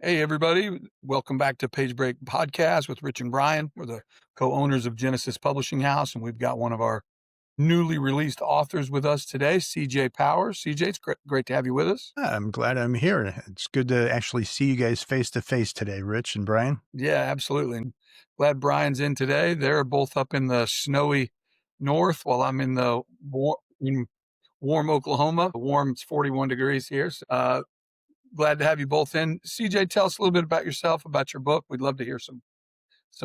Hey, everybody. Welcome back to Page Break Podcast with Rich and Brian. We're the co owners of Genesis Publishing House, and we've got one of our newly released authors with us today, CJ Powers. CJ, it's great to have you with us. I'm glad I'm here. It's good to actually see you guys face to face today, Rich and Brian. Yeah, absolutely. And glad Brian's in today. They're both up in the snowy north while I'm in the warm Oklahoma. Warm, it's 41 degrees here. Glad to have you both in. CJ, tell us a little bit about yourself, about your book. We'd love to hear some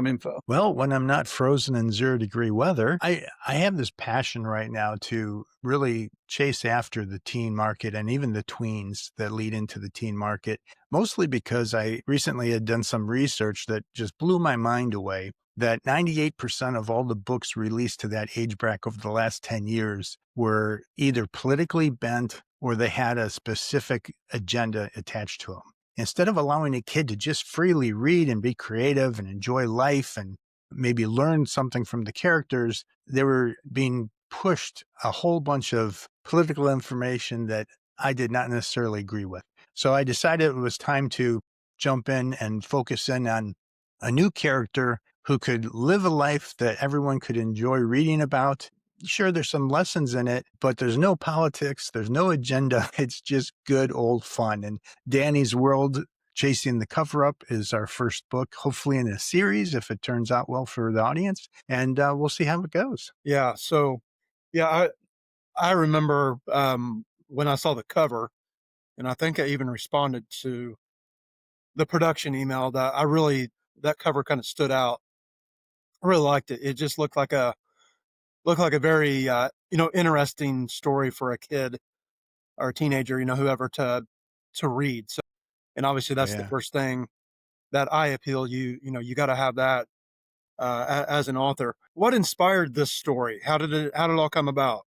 info. Well, when I'm not frozen in 0-degree weather, I have this passion right now to really chase after the teen market and even the tweens that lead into the teen market, mostly because I recently had done some research that just blew my mind away. That 98% of all the books released to that age bracket over the last 10 years were either politically bent or they had a specific agenda attached to them. Instead of allowing a kid to just freely read and be creative and enjoy life and maybe learn something from the characters, they were being pushed a whole bunch of political information that I did not necessarily agree with. So I decided it was time to jump in and focus in on a new character who could live a life that everyone could enjoy reading about. Sure, there's some lessons in it, but there's no politics, there's no agenda. It's just good old fun. And Danny's World, Chasing the Cover Up, is our first book, hopefully in a series if it turns out well for the audience. And we'll see how it goes. Yeah. So, yeah, I remember when I saw the cover, and I think I even responded to the production email that cover kind of stood out. I really liked it. It just looked like a very interesting story for a kid or a teenager, whoever to read. So, and obviously that's the Yeah. first thing that eye appeal. You got to have that as an author. What inspired this story? How did it all come about?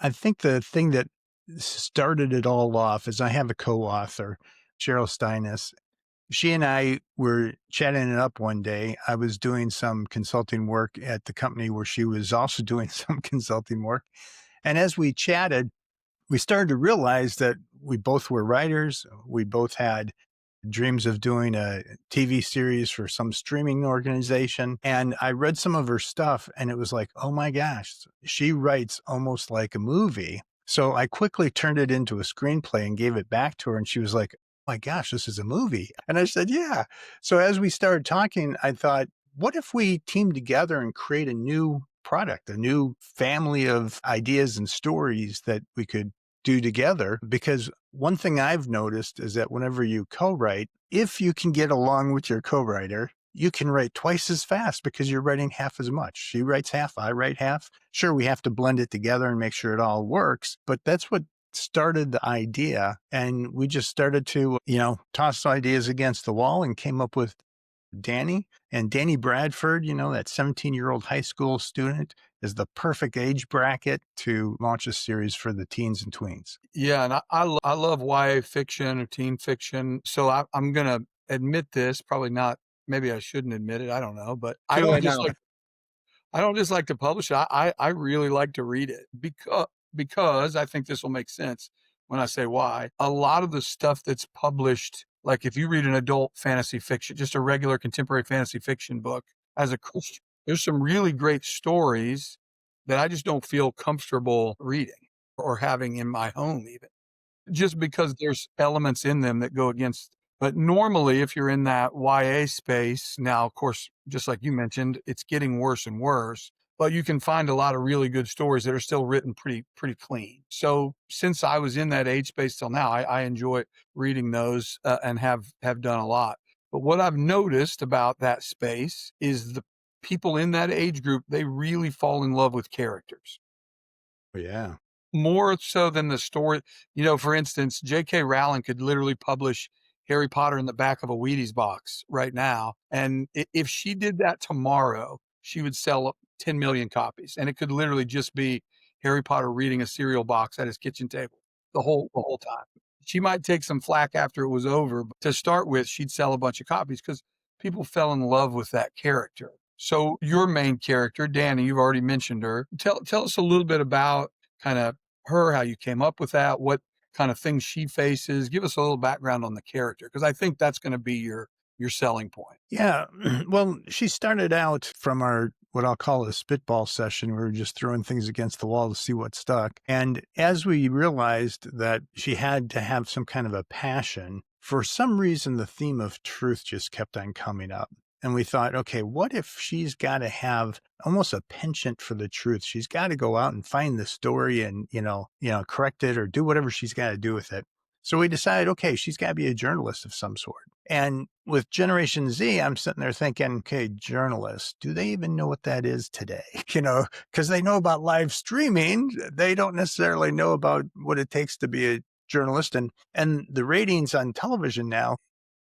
I think the thing that started it all off is I have a co-author, Cheryl Steiness. She and I were chatting it up one day. I was doing some consulting work at the company where she was also doing some consulting work. And as we chatted, we started to realize that we both were writers. We both had dreams of doing a TV series for some streaming organization. And I read some of her stuff and it was like, oh my gosh, she writes almost like a movie. So I quickly turned it into a screenplay and gave it back to her. And she was like, oh my gosh, this is a movie. And I said, yeah. So as we started talking, I thought, what if we team together and create a new product, a new family of ideas and stories that we could do together? Because one thing I've noticed is that whenever you co-write, if you can get along with your co-writer, you can write twice as fast because you're writing half as much. She writes half, I write half. Sure, we have to blend it together and make sure it all works, but that's what started the idea. And we just started to, toss ideas against the wall and came up with Danny. And Danny Bradford, that 17-year-old high school student, is the perfect age bracket to launch a series for the teens and tweens. Yeah, and I love YA fiction or teen fiction. So I'm gonna admit this, probably not. Maybe I shouldn't admit it. I don't know, but Too late now. I don't just like to publish it. I really like to read it because I think this will make sense when I say why. A lot of the stuff that's published, like if you read an adult fantasy fiction, just a regular contemporary fantasy fiction book, as a Christian, there's some really great stories that I just don't feel comfortable reading or having in my home even, just because there's elements in them that go against. But normally, if you're in that YA space, now, of course, just like you mentioned, it's getting worse and worse, but you can find a lot of really good stories that are still written pretty clean. So since I was in that age space till now, I enjoy reading those and have done a lot. But what I've noticed about that space is the people in that age group, they really fall in love with characters Yeah. more so than the story. For instance, J.K. Rowling could literally publish Harry Potter in the back of a Wheaties box right now. And if she did that tomorrow, she would sell 10 million copies. And it could literally just be Harry Potter reading a cereal box at his kitchen table the whole time. She might take some flack after it was over, but to start with, she'd sell a bunch of copies because people fell in love with that character. So your main character, Danny, you've already mentioned her. Tell us a little bit about kind of her, how you came up with that, what kind of things she faces? Give us a little background on the character, because I think that's going to be your selling point. Yeah. Well, she started out from our what I'll call a spitball session. We were just throwing things against the wall to see what stuck. And as we realized that she had to have some kind of a passion, for some reason, the theme of truth just kept on coming up. And we thought, okay, what if she's got to have almost a penchant for the truth? She's got to go out and find the story and, correct it or do whatever she's got to do with it. So we decided, okay, she's got to be a journalist of some sort. And with Generation Z, I'm sitting there thinking, okay, journalists, do they even know what that is today? Because they know about live streaming. They don't necessarily know about what it takes to be a journalist. And the ratings on television now,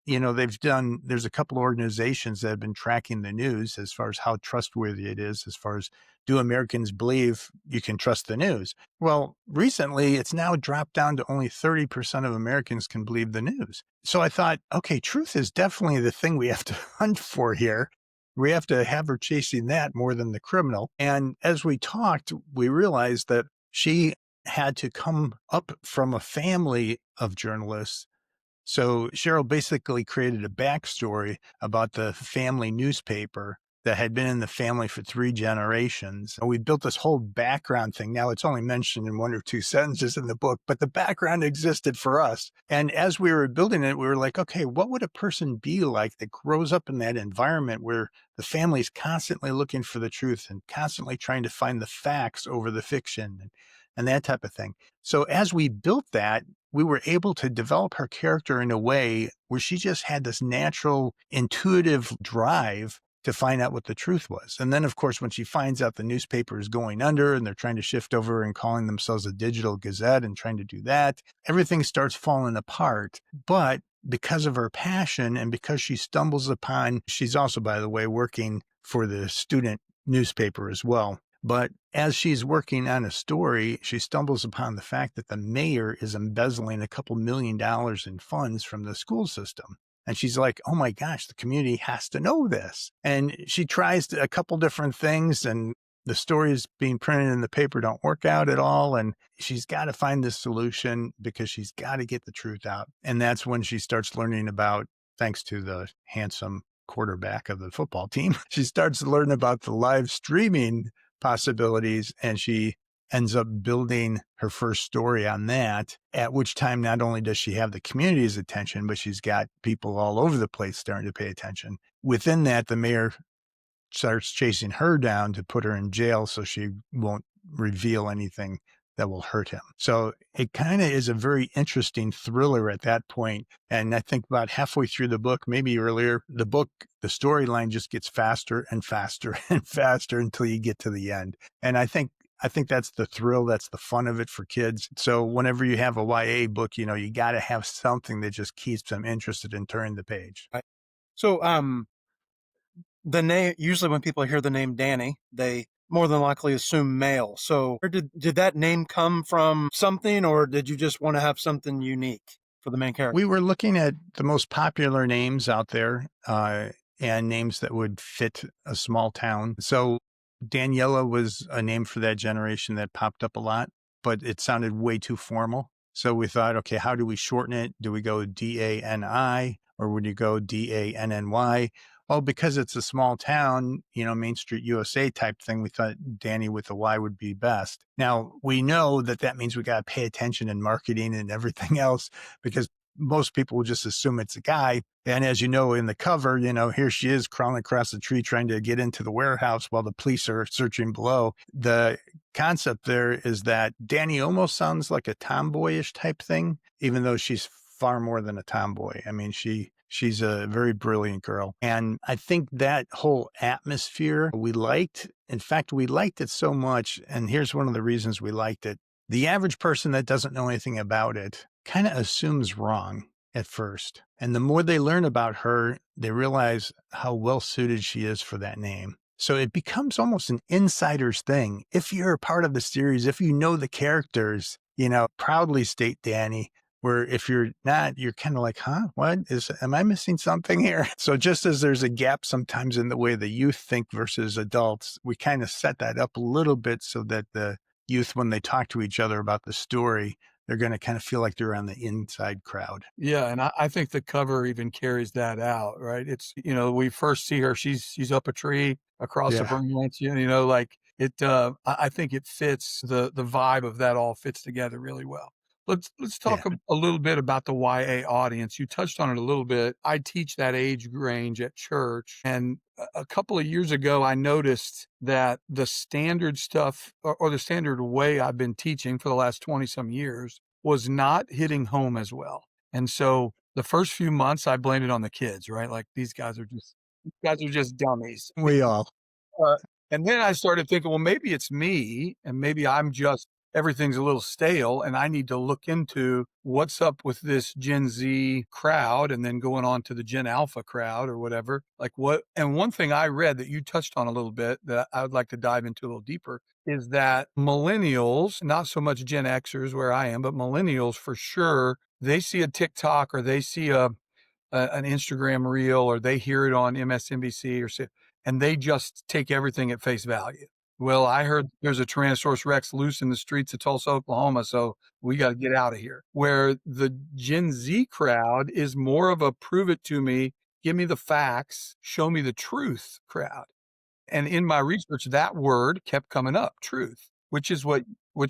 there's a couple of organizations that have been tracking the news as far as how trustworthy it is, as far as do Americans believe you can trust the news? Well, recently it's now dropped down to only 30% of Americans can believe the news. So I thought, okay, truth is definitely the thing we have to hunt for here. We have to have her chasing that more than the criminal. And as we talked, we realized that she had to come up from a family of journalists. So Cheryl basically created a backstory about the family newspaper that had been in the family for 3 generations. And we built this whole background thing. Now it's only mentioned in 1 or 2 sentences in the book, but the background existed for us. And as we were building it, we were like, okay, what would a person be like that grows up in that environment where the family's constantly looking for the truth and constantly trying to find the facts over the fiction and that type of thing. So as we built that, we were able to develop her character in a way where she just had this natural, intuitive drive to find out what the truth was. And then, of course, when she finds out the newspaper is going under and they're trying to shift over and calling themselves a digital gazette and trying to do that, everything starts falling apart. But because of her passion and because she stumbles upon, she's also, by the way, working for the student newspaper as well. But as she's working on a story, she stumbles upon the fact that the mayor is embezzling a couple $1 million in funds from the school system. And she's like, oh my gosh, the community has to know this. And she tries a couple different things and the stories being printed in the paper don't work out at all. And she's got to find this solution because she's got to get the truth out. And that's when she starts learning about, thanks to the handsome quarterback of the football team, she starts to learn about the live streaming possibilities, and she ends up building her first story on that, at which time not only does she have the community's attention, but she's got people all over the place starting to pay attention. Within that, the mayor starts chasing her down to put her in jail so she won't reveal anything that will hurt him. So it kind of is a very interesting thriller at that point. And I think about halfway through the book, maybe earlier, the storyline just gets faster and faster and faster until you get to the end. And I think that's the thrill. That's the fun of it for kids. So whenever you have a YA book, you got to have something that just keeps them interested in turning the page. So, the name, usually when people hear the name Danny, they more than likely assume male. So where did that name come from something, or did you just want to have something unique for the main character? We were looking at the most popular names out there and names that would fit a small town. So Daniela was a name for that generation that popped up a lot, but it sounded way too formal. So we thought, okay, how do we shorten it? Do we go DANI or would you go DANNY? Oh, because it's a small town, Main Street USA type thing, we thought Danny with a Y would be best. Now, we know that means we got to pay attention in marketing and everything else because most people will just assume it's a guy. And as you know, in the cover, here she is crawling across the tree trying to get into the warehouse while the police are searching below. The concept there is that Danny almost sounds like a tomboyish type thing, even though she's far more than a tomboy. I mean, she's a very brilliant girl. And I think that whole atmosphere we liked. In fact, we liked it so much. And here's one of the reasons we liked it. The average person that doesn't know anything about it kind of assumes wrong at first. And the more they learn about her, they realize how well suited she is for that name. So it becomes almost an insider's thing. If you're a part of the series, if you know the characters, proudly state Danny. Where if you're not, you're kind of like, huh, am I missing something here? So just as there's a gap sometimes in the way the youth think versus adults, we kind of set that up a little bit so that the youth, when they talk to each other about the story, they're going to kind of feel like they're on the inside crowd. Yeah, and I think the cover even carries that out, right? It's, we first see her, she's up a tree across a Yeah. branch, like it, I think it fits the vibe of that all fits together really well. Let's Yeah. talk a little bit about the YA audience. You touched on it a little bit. I teach that age range at church, and a couple of years ago, I noticed that the standard stuff or the standard way I've been teaching for the last 20 some years was not hitting home as well. And so the first few months I blamed it on the kids, right? Like these guys are just dummies. We all. Uh, and then I started thinking, well, maybe it's me and maybe everything's a little stale and I need to look into what's up with this Gen Z crowd and then going on to the Gen Alpha crowd or whatever. Like and one thing I read that you touched on a little bit that I would like to dive into a little deeper is that millennials, not so much Gen Xers where I am, but millennials for sure, they see a TikTok or they see an Instagram reel or they hear it on MSNBC and they just take everything at face value. Well, I heard there's a Tyrannosaurus Rex loose in the streets of Tulsa, Oklahoma, so we got to get out of here. Where the Gen Z crowd is more of a prove it to me, give me the facts, show me the truth crowd. And in my research, that word kept coming up, truth, which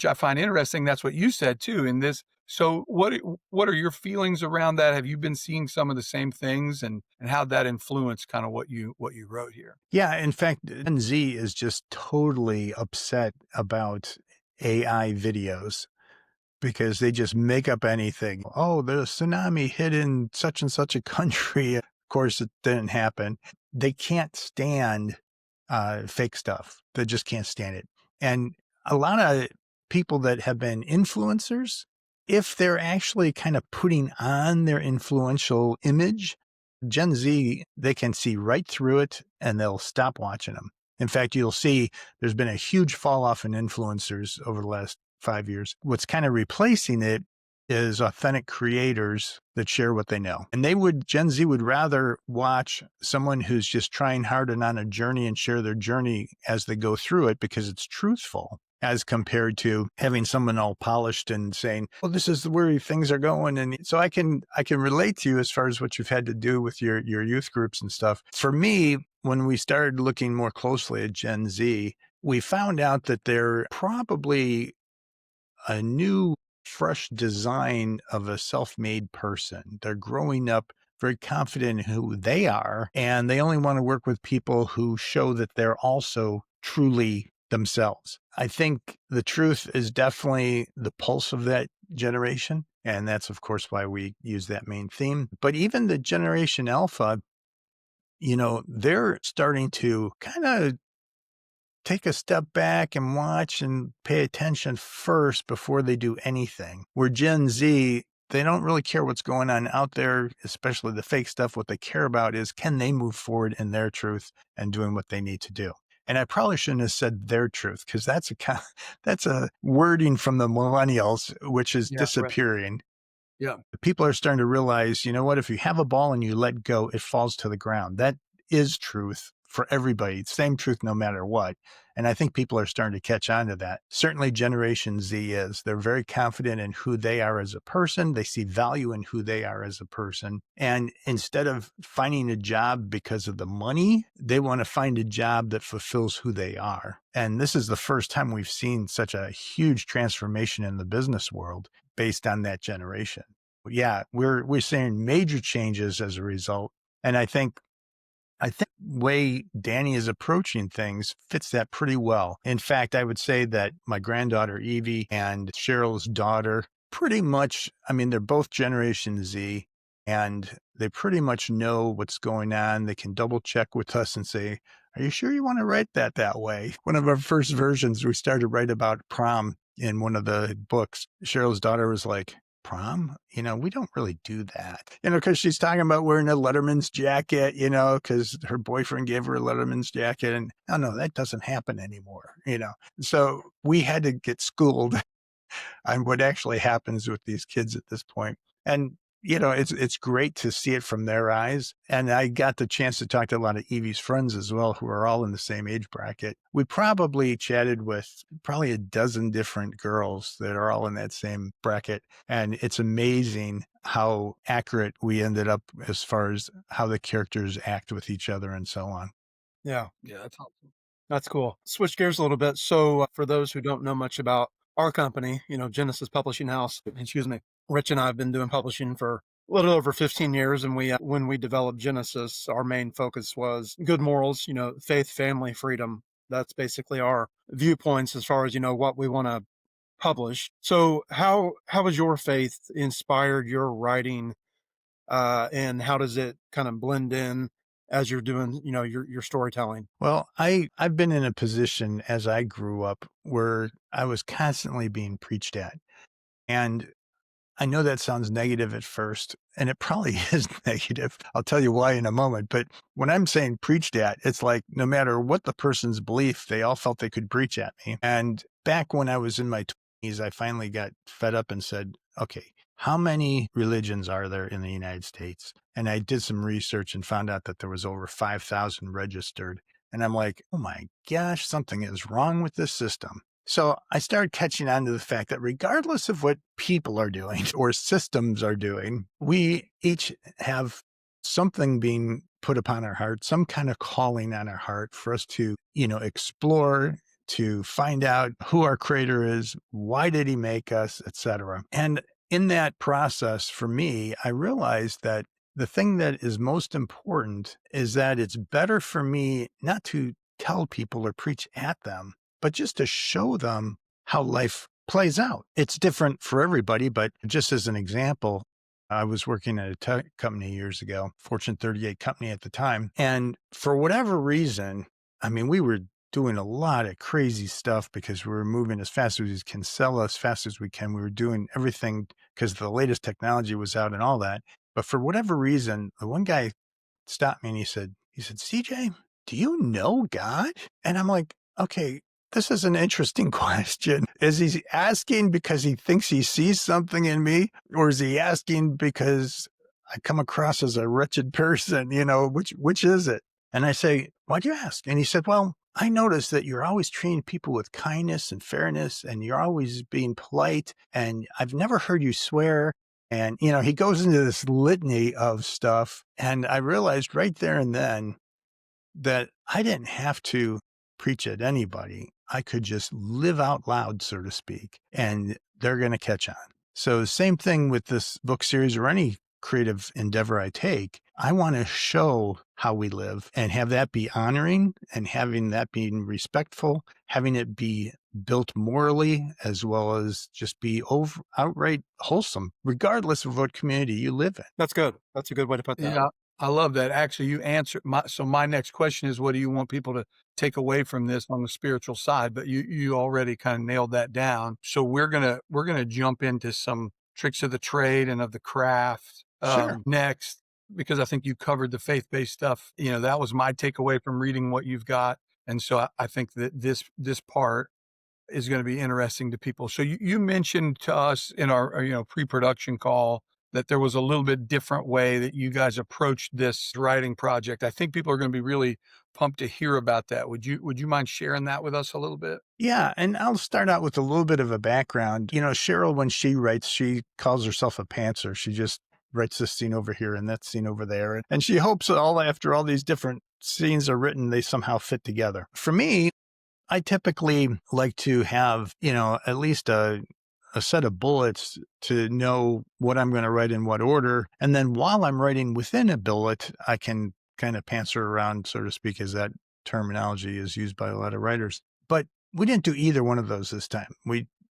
I find interesting. That's what you said too in this. So what are your feelings around that? Have you been seeing some of the same things and how that influenced kind of what you wrote here? Yeah. In fact, Gen Z is just totally upset about AI videos because they just make up anything. Oh, the tsunami hit in such and such a country. Of course, it didn't happen. They can't stand fake stuff. They just can't stand it. And a lot of people that have been influencers, if they're actually kind of putting on their influential image, Gen Z, they can see right through it and they'll stop watching them. In fact, you'll see there's been a huge fall off in influencers over the last 5 years. What's kind of replacing it is authentic creators that share what they know. And Gen Z would rather watch someone who's just trying hard and on a journey and share their journey as they go through it because it's truthful, as compared to having someone all polished and saying, well, this is where things are going. And so I can relate to you as far as what you've had to do with your youth groups and stuff. For me, when we started looking more closely at Gen Z, we found out that they're probably a new, fresh design of a self-made person. They're growing up very confident in who they are, and they only want to work with people who show that they're also truly themselves. I think the truth is definitely the pulse of that generation. And that's, of course, why we use that main theme. But even the Generation Alpha, they're starting to kind of take a step back and watch and pay attention first before they do anything. Where Gen Z, they don't really care what's going on out there, especially the fake stuff. What they care about is, can they move forward in their truth and doing what they need to do? And I probably shouldn't have said their truth because that's a wording from the millennials, which is disappearing. Yeah. People are starting to realize, you know what, if you have a ball and you let go, it falls to the ground. That is truth for everybody. Same truth no matter what. And I think people are starting to catch on to that. Certainly Generation Z is. They're very confident in who they are as a person. They see value in who they are as a person. And instead of finding a job because of the money, they want to find a job that fulfills who they are. And this is the first time we've seen such a huge transformation in the business world based on that generation. Yeah, we're seeing major changes as a result. And I think the way Danny is approaching things fits that pretty well. In fact, I would say that my granddaughter, Evie, and Cheryl's daughter, pretty much, they're both Generation Z, and they pretty much know what's going on. They can double check with us and say, are you sure you want to write that way? One of our first versions, we started to write about prom in one of the books. Cheryl's daughter was like, prom? We don't really do that. Because she's talking about wearing a Letterman's jacket, because her boyfriend gave her a Letterman's jacket. And no, that doesn't happen anymore, So we had to get schooled on what actually happens with these kids at this point. And, it's great to see it from their eyes. And I got the chance to talk to a lot of Evie's friends as well, who are all in the same age bracket. We probably chatted with probably a dozen different girls that are all in that same bracket. And it's amazing how accurate we ended up as far as how the characters act with each other and so on. Yeah, Yeah, that's awesome. that's cool. Switch gears a little bit. So, for those who don't know much about our company, Genesis Publishing House, excuse me, Rich and I have been doing publishing for a little over 15 years. And when we developed Genesis, our main focus was good morals, faith, family, freedom. That's basically our viewpoints as far as, what we want to publish. So, how has your faith inspired your writing, and how does it kind of blend in as you're doing, your storytelling? Well, I've been in a position as I grew up where I was constantly being preached at. And I know that sounds negative at first, and it probably is negative. I'll tell you why in a moment. But when I'm saying preached at, it's like no matter what the person's belief, they all felt they could preach at me. And back when I was in my 20s, I finally got fed up and said, okay, how many religions are there in the United States? And I did some research and found out that there was over 5,000 registered. And I'm like, oh my gosh, something is wrong with this system. So I started catching on to the fact that regardless of what people are doing or systems are doing, we each have something being put upon our heart, some kind of calling on our heart for us to, explore, to find out who our creator is, why did he make us, etc. And in that process, for me, I realized that the thing that is most important is that it's better for me not to tell people or preach at them, but just to show them how life plays out. It's different for everybody, but just as an example, I was working at a tech company years ago, Fortune 38 company at the time. And for whatever reason, we were doing a lot of crazy stuff because we were moving as fast as we can, sell as fast as we can. We were doing everything because the latest technology was out and all that. But for whatever reason, the one guy stopped me and he said, CJ, do you know God? And I'm like, okay, this is an interesting question. Is he asking because he thinks he sees something in me? Or is he asking because I come across as a wretched person? Which is it? And I say, why'd you ask? And he said, well, I noticed that you're always treating people with kindness and fairness, and you're always being polite, and I've never heard you swear. And, he goes into this litany of stuff. And I realized right there and then that I didn't have to preach at anybody. I could just live out loud, so to speak, and they're going to catch on. So same thing with this book series or any creative endeavor I take. I want to show how we live and have that be honoring and having that being respectful, having it be built morally as well as just be outright wholesome, regardless of what community you live in. That's good. That's a good way to put that. Yeah, I love that. Actually, you answered my next question is, what do you want people to take away from this on the spiritual side? But you already kind of nailed that down. So we're gonna jump into some tricks of the trade and of the craft Sure. next, because I think you covered the faith-based stuff. That was my takeaway from reading what you've got, and so I think that this part is going to be interesting to people. So you mentioned to us in our pre-production call that there was a little bit different way that you guys approached this writing project. I think people are going to be really pumped to hear about that. Would you mind sharing that with us a little bit? Yeah, and I'll start out with a little bit of a background. Cheryl, when she writes, she calls herself a pantser. She just writes this scene over here and that scene over there. And she hopes that after all these different scenes are written, they somehow fit together. For me, I typically like to have, at least a set of bullets to know what I'm going to write in what order. And then while I'm writing within a bullet, I can kind of pantser around, so to speak, as that terminology is used by a lot of writers. But we didn't do either one of those this time.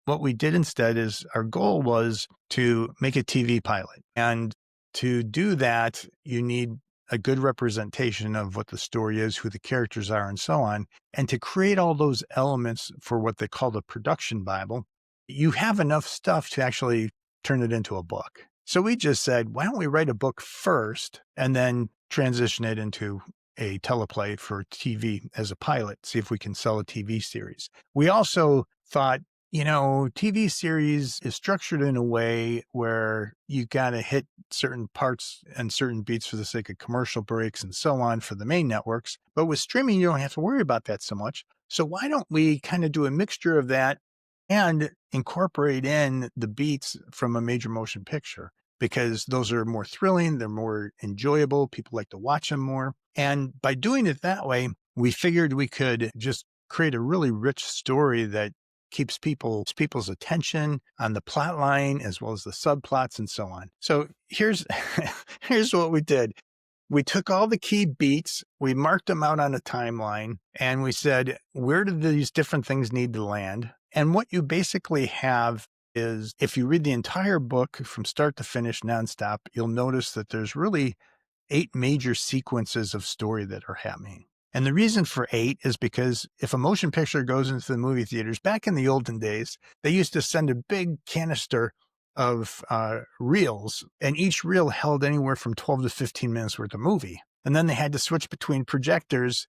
What we did instead is our goal was to make a TV pilot. And to do that, you need a good representation of what the story is, who the characters are, and so on. And to create all those elements for what they call the production Bible, you have enough stuff to actually turn it into a book. So we just said, why don't we write a book first and then transition it into a teleplay for TV as a pilot, see if we can sell a TV series. We also thought TV series is structured in a way where you got to hit certain parts and certain beats for the sake of commercial breaks and so on for the main networks. But with streaming, you don't have to worry about that so much. So why don't we kind of do a mixture of that and incorporate in the beats from a major motion picture? Because those are more thrilling, they're more enjoyable, people like to watch them more. And by doing it that way, we figured we could just create a really rich story that keeps people's attention on the plot line as well as the subplots and so on. So here's here's what we did. We took all the key beats, we marked them out on a timeline, and we said, where do these different things need to land? And what you basically have is, if you read the entire book from start to finish nonstop, you'll notice that there's really 8 major sequences of story that are happening. And the reason for 8 is because if a motion picture goes into the movie theaters, back in the olden days, they used to send a big canister of reels, and each reel held anywhere from 12 to 15 minutes worth of movie. And then they had to switch between projectors,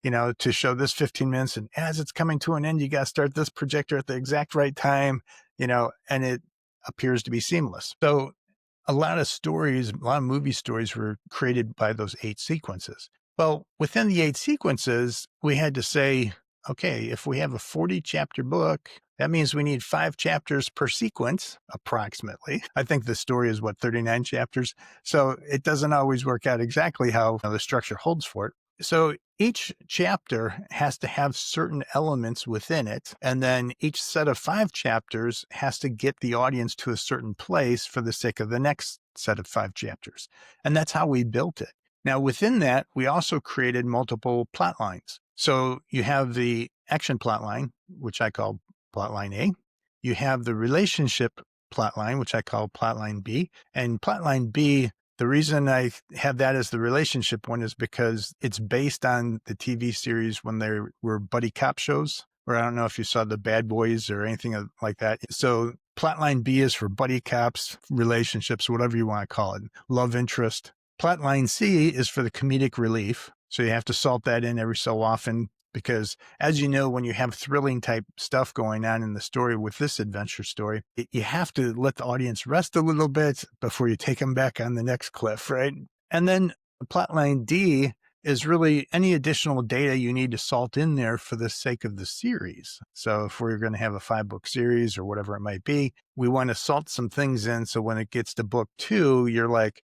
to show this 15 minutes. And as it's coming to an end, you got to start this projector at the exact right time, and it appears to be seamless. So a lot of movie stories were created by those 8 sequences. Well, within the 8 sequences, we had to say, okay, if we have a 40 chapter book, that means we need 5 chapters per sequence, approximately. I think the story is 39 chapters. So it doesn't always work out exactly how the structure holds for it. So each chapter has to have certain elements within it. And then each set of 5 chapters has to get the audience to a certain place for the sake of the next set of 5 chapters. And that's how we built it. Now, within that, we also created multiple plot lines. So you have the action plot line, which I call plot line A. You have the relationship plot line, which I call plot line B. And plot line B, the reason I have that as the relationship one is because it's based on the TV series when they were buddy cop shows, or I don't know if you saw the Bad Boys or anything like that. So plotline B is for buddy cops, relationships, whatever you want to call it, love interest. Plotline C is for the comedic relief. So you have to salt that in every so often because, as you know, when you have thrilling type stuff going on in the story with this adventure story, you have to let the audience rest a little bit before you take them back on the next cliff, right? And then plotline D is really any additional data you need to salt in there for the sake of the series. So if we're going to have a 5-book series or whatever it might be, we want to salt some things in. So when it gets to book 2, you're like,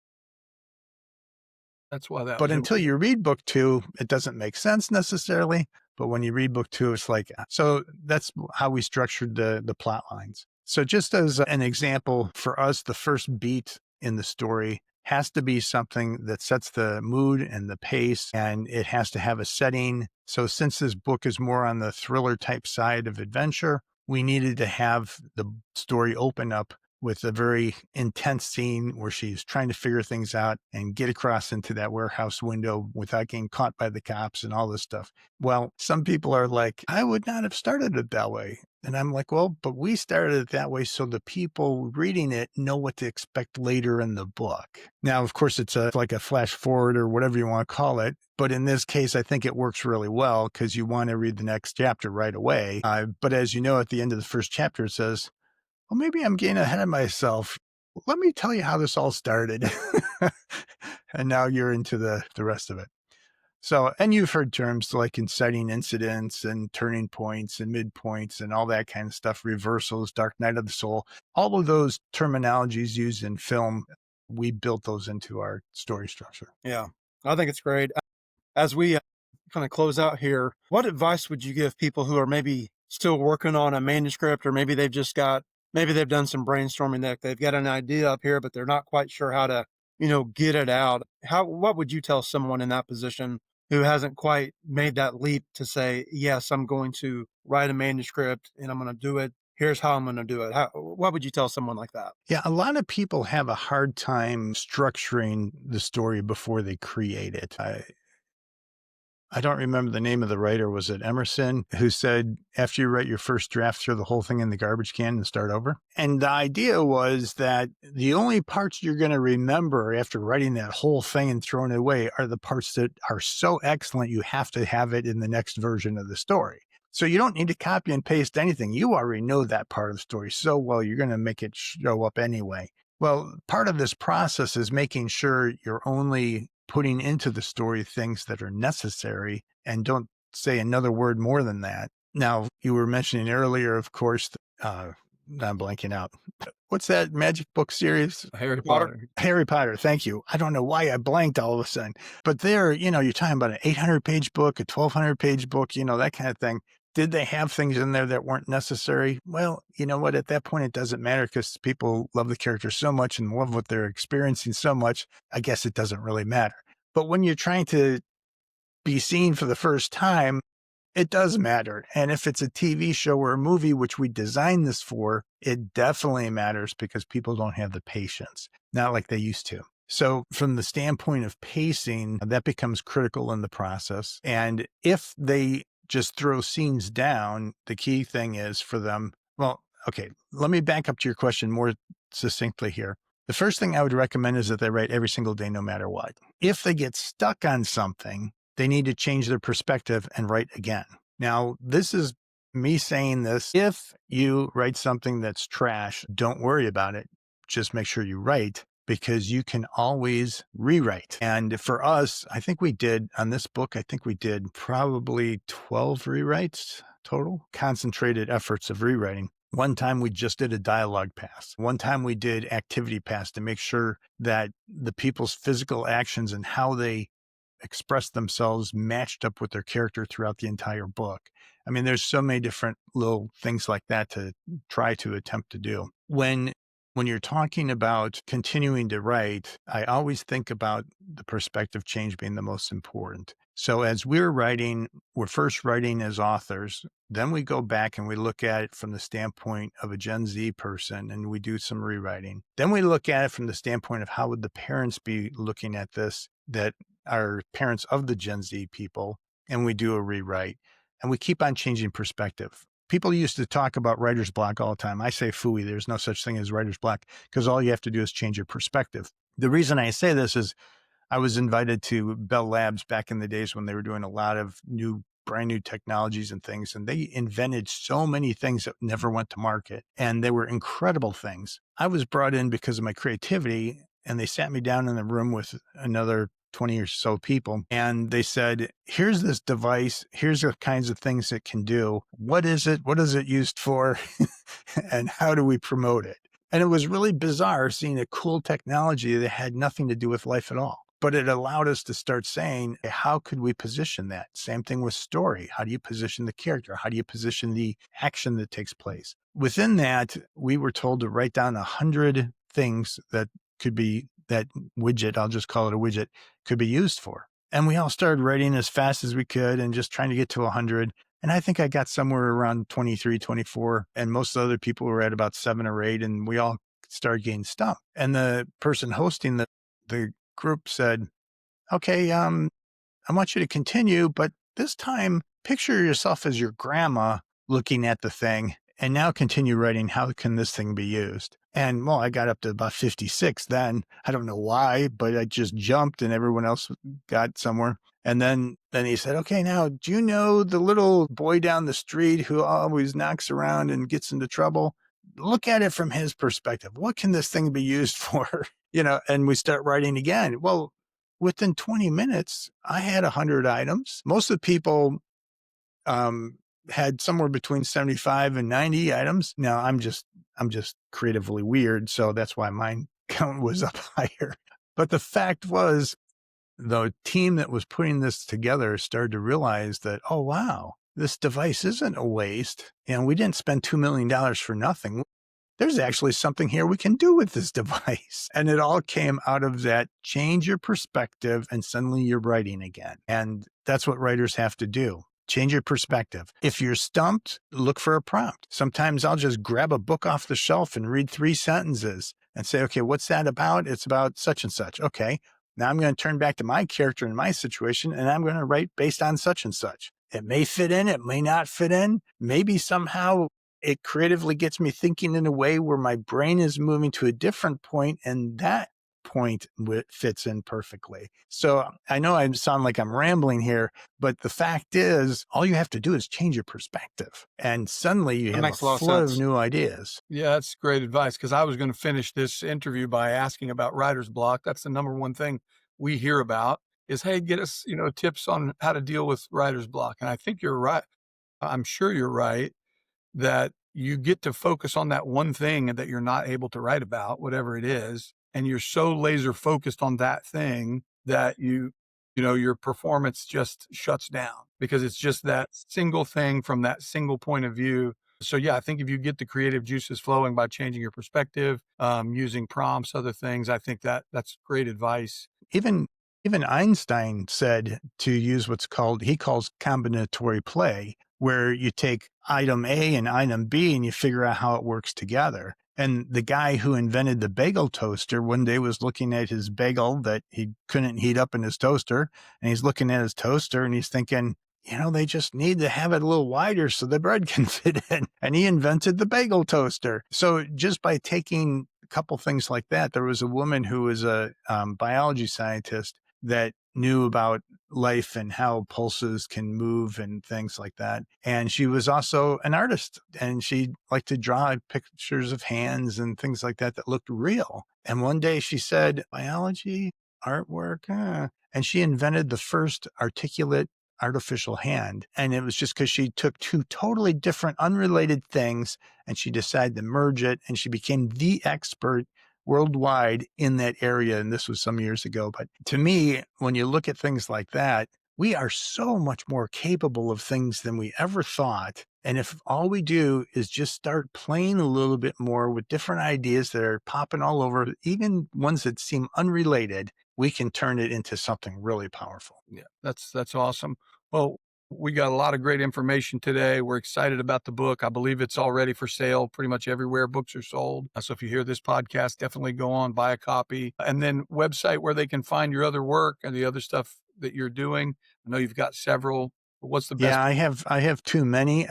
That's why that. but until you read book 2, it doesn't make sense necessarily. But when you read book 2, it's like, so that's how we structured the plot lines. So just as an example, for us, the first beat in the story has to be something that sets the mood and the pace, and it has to have a setting. So since this book is more on the thriller type side of adventure, we needed to have the story open up with a very intense scene where she's trying to figure things out and get across into that warehouse window without getting caught by the cops and all this stuff. Well, some people are like, I would not have started it that way. And I'm like, well, but we started it that way so the people reading it know what to expect later in the book. Now, of course, it's like a flash forward or whatever you want to call it. But in this case, I think it works really well because you want to read the next chapter right away. But as you know, at the end of the first chapter, it says, well, maybe I'm getting ahead of myself. Let me tell you how this all started. And now you're into the rest of it. So, and you've heard terms like inciting incidents and turning points and midpoints and all that kind of stuff, reversals, dark night of the soul. All of those terminologies used in film, we built those into our story structure. Yeah, I think it's great. As we kind of close out here, what advice would you give people who are maybe still working on a manuscript, or maybe they've done some brainstorming, that they've got an idea up here, but they're not quite sure how to, get it out? What would you tell someone in that position who hasn't quite made that leap to say, yes, I'm going to write a manuscript and I'm going to do it. Here's how I'm going to do it. What would you tell someone like that? Yeah, a lot of people have a hard time structuring the story before they create it. I don't remember the name of the writer. Was it Emerson, who said, after you write your first draft, throw the whole thing in the garbage can and start over? And the idea was that the only parts you're going to remember after writing that whole thing and throwing it away are the parts that are so excellent you have to have it in the next version of the story. So you don't need to copy and paste anything. You already know that part of the story so well, you're going to make it show up anyway. Well, part of this process is making sure you're only putting into the story things that are necessary and don't say another word more than that. Now, you were mentioning earlier, of course, I'm blanking out. What's that magic book series? Harry Potter. Potter. Harry Potter. Thank you. I don't know why I blanked all of a sudden, but there, you're talking about an 800-page book, a 1,200-page book, that kind of thing. Did they have things in there that weren't necessary? Well, you know what? At that point, it doesn't matter because people love the character so much and love what they're experiencing so much. I guess it doesn't really matter. But when you're trying to be seen for the first time, it does matter. And if it's a TV show or a movie, which we designed this for, it definitely matters because people don't have the patience, not like they used to. So from the standpoint of pacing, that becomes critical in the process. And if they just throw scenes down, the key thing is for them, well, okay, let me back up to your question more succinctly here. The first thing I would recommend is that they write every single day, no matter what. If they get stuck on something, they need to change their perspective and write again. Now, this is me saying this. If you write something that's trash, don't worry about it. Just make sure you write because you can always rewrite. And for us, I think we did on this book, probably 12 rewrites total, concentrated efforts of rewriting. One time we just did a dialogue pass. One time we did activity pass to make sure that the people's physical actions and how they expressed themselves matched up with their character throughout the entire book. I mean, there's so many different little things like that to try to attempt to do. When you're talking about continuing to write, I always think about the perspective change being the most important. So as we're writing, we're first writing as authors, then we go back and we look at it from the standpoint of a Gen Z person and we do some rewriting. Then we look at it from the standpoint of how would the parents be looking at this that are parents of the Gen Z people, and we do a rewrite. And we keep on changing perspective. People used to talk about writer's block all the time. I say phooey, there's no such thing as writer's block because all you have to do is change your perspective. The reason I say this is I was invited to Bell Labs back in the days when they were doing a lot of brand new technologies and things, and they invented so many things that never went to market, and they were incredible things. I was brought in because of my creativity, and they sat me down in the room with another 20 or so people. And they said, here's this device. Here's the kinds of things it can do. What is it? What is it used for? And how do we promote it? And it was really bizarre seeing a cool technology that had nothing to do with life at all. But it allowed us to start saying, how could we position that? Same thing with story. How do you position the character? How do you position the action that takes place? Within that, we were told to write down 100 things that could be that widget, I'll just call it a widget, could be used for. And we all started writing as fast as we could and just trying to get to 100. And I think I got somewhere around 23, 24. And most of the other people were at about 7 or 8. And we all started getting stumped. And the person hosting the group said, okay, I want you to continue, but this time picture yourself as your grandma looking at the thing and now continue writing, how can this thing be used? And well, I got up to about 56 then. I don't know why, but I just jumped and everyone else got somewhere. And then he said, okay, now, do you know the little boy down the street who always knocks around and gets into trouble? Look at it from his perspective. What can this thing be used for? And we start writing again. Well, within 20 minutes, I had 100 items. Most of the people had somewhere between 75 and 90 items. Now I'm just creatively weird. So that's why mine count was up higher. But the fact was the team that was putting this together started to realize that, oh, wow, this device isn't a waste. And we didn't spend $2 million for nothing. There's actually something here we can do with this device. And it all came out of that change your perspective and suddenly you're writing again. And that's what writers have to do. Change your perspective. If you're stumped, look for a prompt. Sometimes I'll just grab a book off the shelf and read 3 sentences and say, okay, what's that about? It's about such and such. Okay, now I'm going to turn back to my character and my situation, and I'm going to write based on such and such. It may fit in, it may not fit in. Maybe somehow it creatively gets me thinking in a way where my brain is moving to a different point, and that point fits in perfectly. So I know I sound like I'm rambling here, but the fact is, all you have to do is change your perspective, and suddenly you That have a makes a lot of flood of sense. new ideas. Yeah, that's great advice because I was going to finish this interview by asking about writer's block. That's the number one thing we hear about is, hey, get us, tips on how to deal with writer's block. And I think you're right. I'm sure you're right that you get to focus on that one thing that you're not able to write about, whatever it is. And you're so laser focused on that thing that your performance just shuts down because it's just that single thing from that single point of view. So yeah, I think if you get the creative juices flowing by changing your perspective, using prompts, other things, I think that's great advice. Even even Einstein said to use what's called he calls combinatory play, where you take item A and item B and you figure out how it works together. And the guy who invented the bagel toaster one day was looking at his bagel that he couldn't heat up in his toaster, and he's looking at his toaster and he's thinking, they just need to have it a little wider so the bread can fit in. And he invented the bagel toaster. So just by taking a couple things like that, there was a woman who was a biology scientist that knew about life and how pulses can move and things like that. And she was also an artist, and she liked to draw pictures of hands and things like that looked real. And one day she said, biology, artwork, and she invented the first articulate artificial hand. And it was just because she took two totally different, unrelated things and she decided to merge it, and she became the expert worldwide in that area. And this was some years ago. But to me, when you look at things like that, we are so much more capable of things than we ever thought. And if all we do is just start playing a little bit more with different ideas that are popping all over, even ones that seem unrelated, we can turn it into something really powerful. Yeah, that's awesome. Well, we got a lot of great information today. We're excited about the book. I believe it's already for sale pretty much everywhere books are sold. So if you hear this podcast, definitely go on, buy a copy. And then website where they can find your other work and the other stuff that you're doing. I know you've got several. But what's the best? Yeah, I have too many,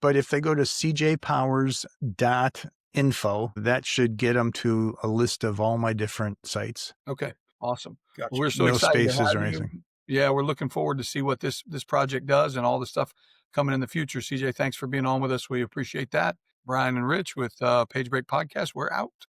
but if they go to cjpowers.info, that should get them to a list of all my different sites. Okay, awesome. Gotcha. Well, we're so No excited to spaces have or you. anything. Yeah, we're looking forward to see what this project does and all the stuff coming in the future. CJ, thanks for being on with us. We appreciate that. Brian and Rich with Page Break Podcast. We're out.